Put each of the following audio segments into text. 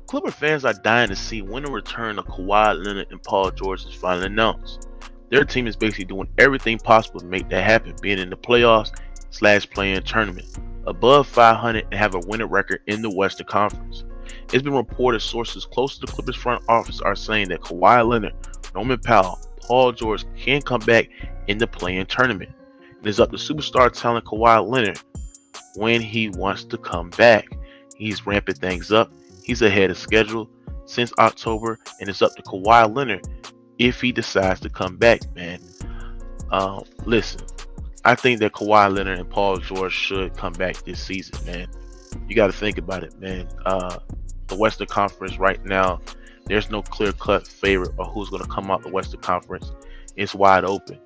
Clipper fans are dying to see when the return of Kawhi Leonard and Paul George is finally announced. Their team is basically doing everything possible to make that happen, being in the playoffs / playing tournament, above 500 and have a winning record in the Western Conference. It's been reported sources close to the Clippers front office are saying that Kawhi Leonard, Norman Powell, Paul George can come back in the playing tournament. It is up to superstar talent Kawhi Leonard when he wants to come back. He's ramping things up. He's ahead of schedule since October, and it's up to Kawhi Leonard if he decides to come back, man. Listen, I think that Kawhi Leonard and Paul George should come back this season, man. You got to think about it, man. The Western Conference right now, there's no clear-cut favorite of who's going to come out the Western Conference. It's wide open,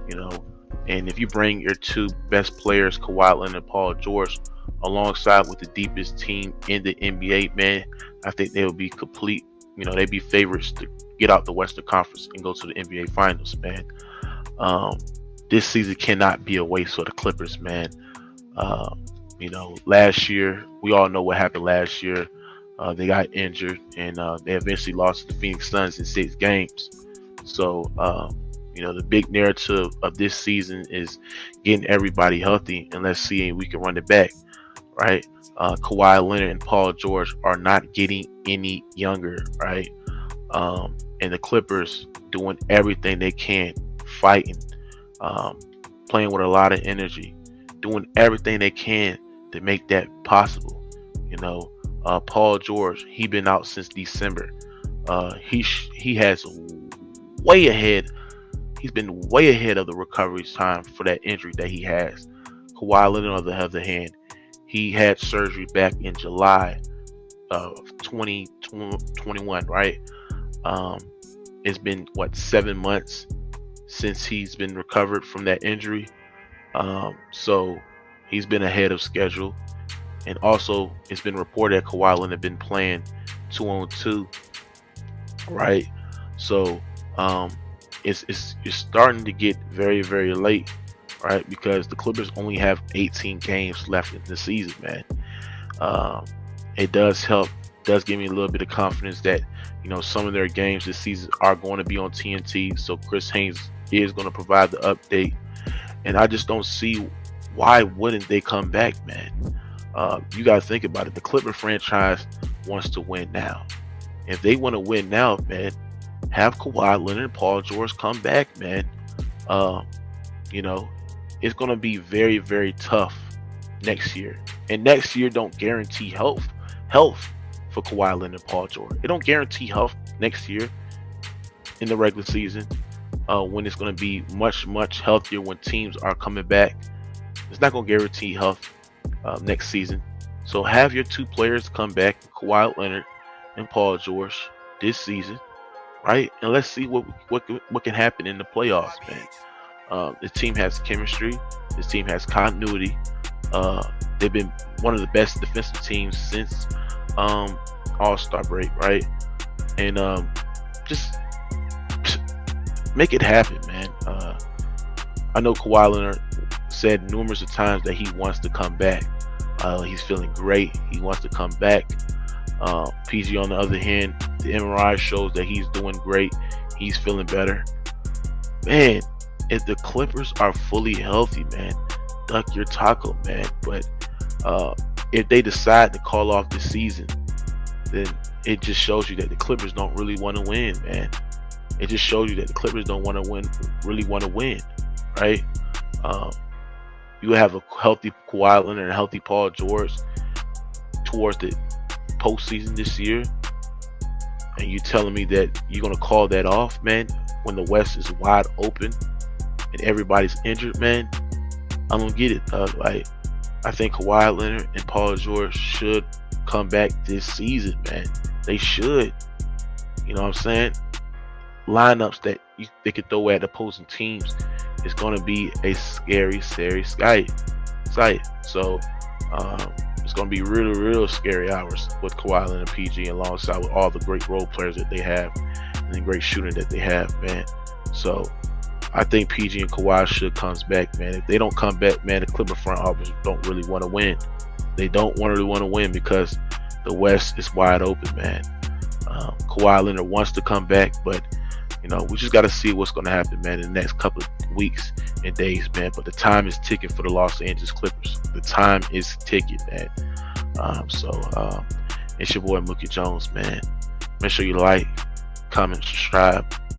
you know. And if you bring your two best players, Kawhi Leonard and Paul George, alongside with the deepest team in the NBA, man, I think they will be complete. You know, they'd be favorites to get out the Western Conference and go to the NBA Finals, man. This season cannot be a waste for the Clippers, man. You know, last year, we all know what happened last year. They got injured, and they eventually lost to the Phoenix Suns in 6 games. So, you know, the big narrative of this season is getting everybody healthy, and let's see if we can run it back, right? Kawhi Leonard and Paul George are not getting any younger, right? And the Clippers doing everything they can, fighting, playing with a lot of energy, doing everything they can to make that possible. You know, Paul George, he been out since December. He has way ahead. He's been way ahead of the recovery time for that injury that he has. Kawhi Leonard, on the other hand, he had surgery back in July of 2021, right? It's been, 7 months since he's been recovered from that injury. So he's been ahead of schedule. And also, it's been reported that Kawhi Leonard been playing 2-on-2, right? So, it's starting to get very, very late, right? Because the Clippers only have 18 games left in the season, man. It does help, does give me a little bit of confidence that, you know, some of their games this season are going to be on TNT. So Chris Haynes is going to provide the update, and I just don't see why wouldn't they come back, man. You got to think about it. The Clipper franchise wants to win now. If they want to win now, man, have Kawhi Leonard and Paul George come back, man. You know, it's going to be very, very tough next year. And next year don't guarantee health for Kawhi Leonard and Paul George. It don't guarantee health next year in the regular season, when it's going to be much, much healthier when teams are coming back. It's not going to guarantee health next season. So have your two players come back, Kawhi Leonard and Paul George, this season, right? And let's see what can happen in the playoffs, man. This team has chemistry. This team has continuity. They've been one of the best defensive teams since All-Star break, right? And just make it happen, man. I know Kawhi Leonard said numerous of times that he wants to come back. He's feeling great. He wants to come back. PG, on the other hand, the MRI shows that he's doing great. He's feeling better. Man, if the Clippers are fully healthy, man, duck your taco, man. But if they decide to call off the season, then it just shows you that the Clippers don't really want to win, man. It just shows you that the Clippers don't really want to win, right? You have a healthy Kawhi Leonard and a healthy Paul George towards the postseason this year, and you telling me that you're gonna call that off, man, when the West is wide open and everybody's injured, man? I don't get it. Like, I think Kawhi Leonard and Paul George should come back this season, man. They should. You know what I'm saying? lineups that they could throw at opposing teams is going to be a scary sight. So it's going to be really, real scary hours with Kawhi Leonard and PG alongside with all the great role players that they have and the great shooting that they have, man. So I think PG and Kawhi should comes back, man. If they don't come back, man, the Clipper front office don't really want to win. They don't really want to win because the West is wide open, man. Kawhi Leonard wants to come back, but we just got to see what's going to happen, man, in the next couple of weeks and days, man. But the time is ticking for the Los Angeles Clippers. The time is ticking, man. It's your boy Mookie Jones, man. Make sure you like, comment, subscribe.